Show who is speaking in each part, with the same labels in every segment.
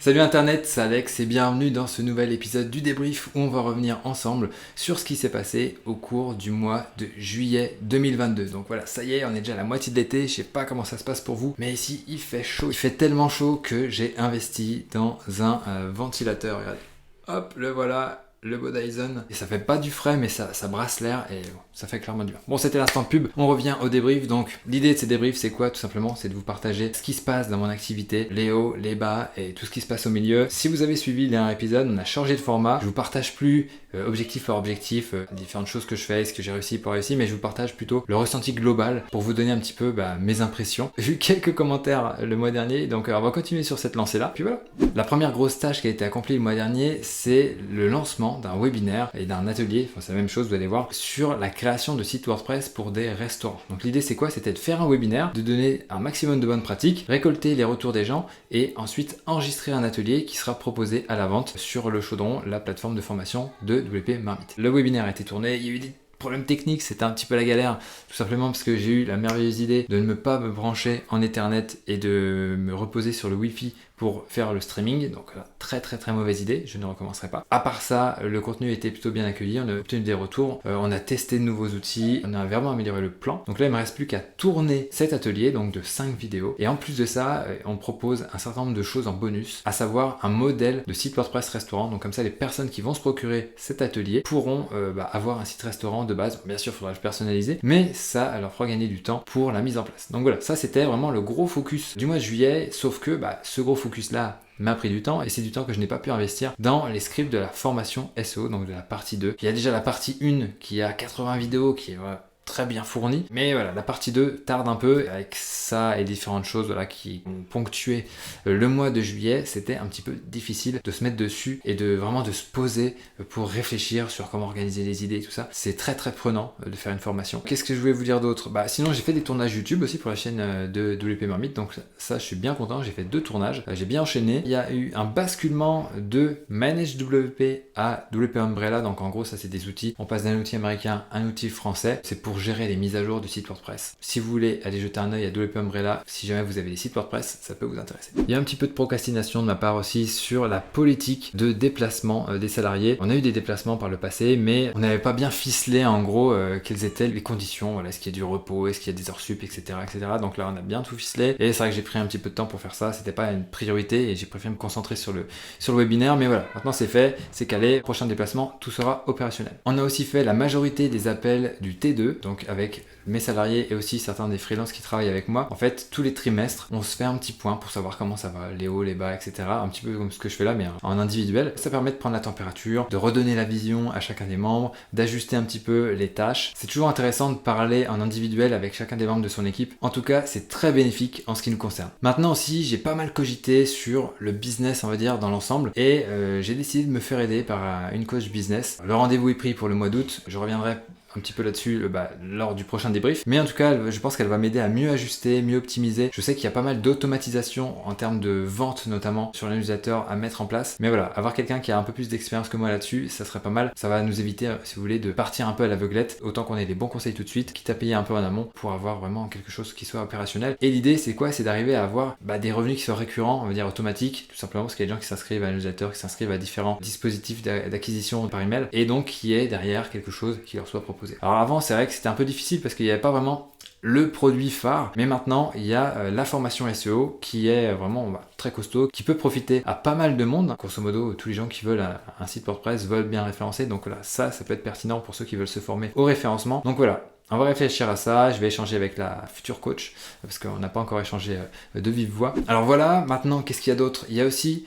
Speaker 1: Salut Internet, c'est Alex et bienvenue dans ce nouvel épisode du débrief où on va revenir ensemble sur ce qui s'est passé au cours du mois de juillet 2022. Donc voilà, ça y est, on est déjà à la moitié de l'été, je sais pas comment ça se passe pour vous, mais ici il fait chaud. Il fait tellement chaud que j'ai investi dans un ventilateur. Regardez, hop, le voilà. Le beau Dyson, et ça fait pas du frais mais ça brasse l'air et bon, ça fait clairement du bien. Bon, c'était l'instant pub, on revient au débrief. Donc l'idée de ces débriefs c'est quoi? Tout simplement c'est de vous partager ce qui se passe dans mon activité, les hauts, les bas et tout ce qui se passe au milieu. Si vous avez suivi le dernier épisode, on a changé de format, je vous partage plus objectif par objectif, différentes choses que je fais, ce que j'ai réussi pour réussir, mais je vous partage plutôt le ressenti global pour vous donner un petit peu mes impressions. J'ai eu quelques commentaires le mois dernier, donc on va continuer sur cette lancée là. Puis voilà, la première grosse tâche qui a été accomplie le mois dernier, c'est le lancement d'un webinaire et d'un atelier, enfin c'est la même chose, vous allez voir, sur la création de sites WordPress pour des restaurants. Donc l'idée c'est quoi? C'était de faire un webinaire, de donner un maximum de bonnes pratiques, récolter les retours des gens et ensuite enregistrer un atelier qui sera proposé à la vente sur le Chaudron, la plateforme de formation de WP Marmite. Le webinaire a été tourné, il y a eu des problèmes techniques, c'était un petit peu la galère, tout simplement parce que j'ai eu la merveilleuse idée de ne pas me brancher en Ethernet et de me reposer sur le Wi-Fi pour faire le streaming, donc très mauvaise idée, je ne recommencerai pas. À part ça, le contenu était plutôt bien accueilli, on a obtenu des retours, on a testé de nouveaux outils, on a vraiment amélioré le plan. Donc là, il ne me reste plus qu'à tourner cet atelier, donc de 5 vidéos. Et en plus de ça, on propose un certain nombre de choses en bonus, à savoir un modèle de site WordPress restaurant. Donc comme ça, les personnes qui vont se procurer cet atelier pourront avoir un site restaurant de base. Bien sûr, il faudra le personnaliser, mais ça leur fera gagner du temps pour la mise en place. Donc voilà, ça c'était vraiment le gros focus du mois de juillet, sauf que ce gros focus là m'a pris du temps et c'est du temps que je n'ai pas pu investir dans les scripts de la formation SEO, donc de la partie 2. Il y a déjà la partie 1 qui a 80 vidéos qui est très bien fournie, mais voilà, la partie 2 tarde un peu avec ça et différentes choses qui ont ponctué le mois de juillet. C'était un petit peu difficile de se mettre dessus et de vraiment de se poser pour réfléchir sur comment organiser les idées et tout ça. C'est très prenant de faire une formation. Qu'est-ce que je voulais vous dire d'autre? Sinon j'ai fait des tournages YouTube aussi pour la chaîne de WP Marmite, donc ça je suis bien content, j'ai fait 2 tournages, j'ai bien enchaîné. Il y a eu un basculement de Manage WP à WP Umbrella, donc en gros ça c'est des outils, on passe d'un outil américain à un outil français, c'est pour gérer les mises à jour du site WordPress. Si vous voulez aller jeter un œil à WP Umbrella, si jamais vous avez des sites WordPress, ça peut vous intéresser. Il y a un petit peu de procrastination de ma part aussi sur la politique de déplacement des salariés. On a eu des déplacements par le passé, mais on n'avait pas bien ficelé en gros quelles étaient les conditions. Voilà, est-ce qu'il y a du repos, est-ce qu'il y a des heures sup, etc., etc. Donc là, on a bien tout ficelé. Et c'est vrai que j'ai pris un petit peu de temps pour faire ça. C'était pas une priorité et j'ai préféré me concentrer sur le webinaire. Mais voilà, maintenant c'est fait, c'est calé. Prochain déplacement, tout sera opérationnel. On a aussi fait la majorité des appels du T2, donc avec mes salariés et aussi certains des freelances qui travaillent avec moi. En fait, tous les trimestres, on se fait un petit point pour savoir comment ça va, les hauts, les bas, etc. Un petit peu comme ce que je fais là, mais en individuel. Ça permet de prendre la température, de redonner la vision à chacun des membres, d'ajuster un petit peu les tâches. C'est toujours intéressant de parler en individuel avec chacun des membres de son équipe. En tout cas, c'est très bénéfique en ce qui nous concerne. Maintenant aussi, j'ai pas mal cogité sur le business, on va dire, dans l'ensemble, et j'ai décidé de me faire aider par une coach business. Le rendez-vous est pris pour le mois d'août. Je reviendrai un petit peu là-dessus lors du prochain débrief, mais en tout cas je pense qu'elle va m'aider à mieux ajuster, mieux optimiser. Je sais qu'il y a pas mal d'automatisation en termes de vente notamment sur les newsletters à mettre en place, mais voilà, avoir quelqu'un qui a un peu plus d'expérience que moi là-dessus, ça serait pas mal. Ça va nous éviter, si vous voulez, de partir un peu à l'aveuglette, autant qu'on ait des bons conseils tout de suite, quitte à payer un peu en amont pour avoir vraiment quelque chose qui soit opérationnel. Et l'idée c'est quoi? C'est d'arriver à avoir des revenus qui soient récurrents, on va dire automatiques, tout simplement parce qu'il y a des gens qui s'inscrivent à la newsletter, qui s'inscrivent à différents dispositifs d'acquisition par email, et donc qui est derrière quelque chose qui leur soit proposé. Alors avant, c'est vrai que c'était un peu difficile parce qu'il n'y avait pas vraiment le produit phare, mais maintenant il y a la formation SEO qui est vraiment très costaud, qui peut profiter à pas mal de monde. Grosso modo, tous les gens qui veulent un site WordPress veulent bien référencer, donc voilà, ça peut être pertinent pour ceux qui veulent se former au référencement. Donc voilà, on va réfléchir à ça, je vais échanger avec la future coach, parce qu'on n'a pas encore échangé de vive voix. Alors voilà, maintenant qu'est-ce qu'il y a d'autre? Il y a aussi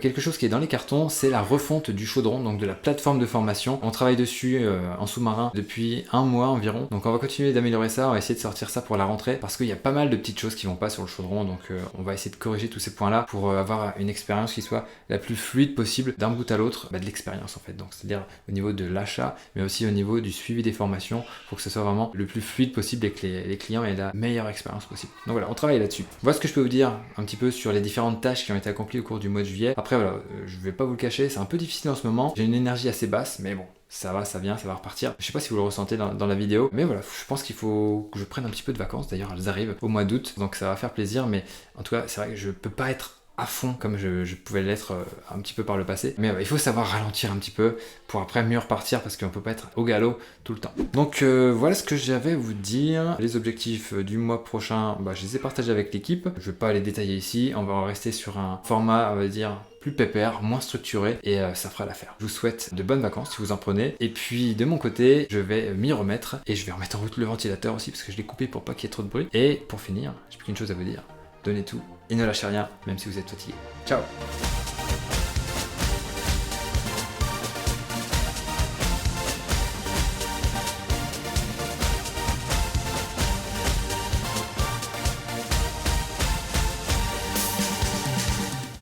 Speaker 1: quelque chose qui est dans les cartons, c'est la refonte du Chaudron, donc de la plateforme de formation. On travaille dessus en sous-marin depuis un mois environ, donc on va continuer d'améliorer ça, on va essayer de sortir ça pour la rentrée, parce qu'il y a pas mal de petites choses qui vont pas sur le Chaudron, donc on va essayer de corriger tous ces points-là pour avoir une expérience qui soit la plus fluide possible d'un bout à l'autre de l'expérience en fait, donc c'est-à-dire au niveau de l'achat, mais aussi au niveau du suivi des formations, pour que ce soit vraiment le plus fluide possible et que les clients aient la meilleure expérience possible. Donc voilà, on travaille là-dessus. Voilà ce que je peux vous dire un petit peu sur les différentes tâches qui ont été accomplies au cours du mois de juillet. Après voilà, je vais pas vous le cacher, c'est un peu difficile en ce moment, j'ai une énergie assez basse, mais bon, ça va, ça vient, ça va repartir. Je sais pas si vous le ressentez dans la vidéo, mais voilà, je pense qu'il faut que je prenne un petit peu de vacances, d'ailleurs elles arrivent au mois d'août, donc ça va faire plaisir, mais en tout cas c'est vrai que je peux pas être à fond comme je pouvais l'être un petit peu par le passé. Mais il faut savoir ralentir un petit peu pour après mieux repartir parce qu'on peut pas être au galop tout le temps. Donc voilà ce que j'avais à vous dire. Les objectifs du mois prochain, je les ai partagés avec l'équipe. Je vais pas les détailler ici. On va rester sur un format, on va dire, plus pépère, moins structuré et ça fera l'affaire. Je vous souhaite de bonnes vacances si vous en prenez. Et puis de mon côté, je vais m'y remettre et je vais remettre en route le ventilateur aussi parce que je l'ai coupé pour pas qu'il y ait trop de bruit. Et pour finir, j'ai plus qu'une chose à vous dire. Donnez tout et ne lâchez rien, même si vous êtes fatigué. Ciao!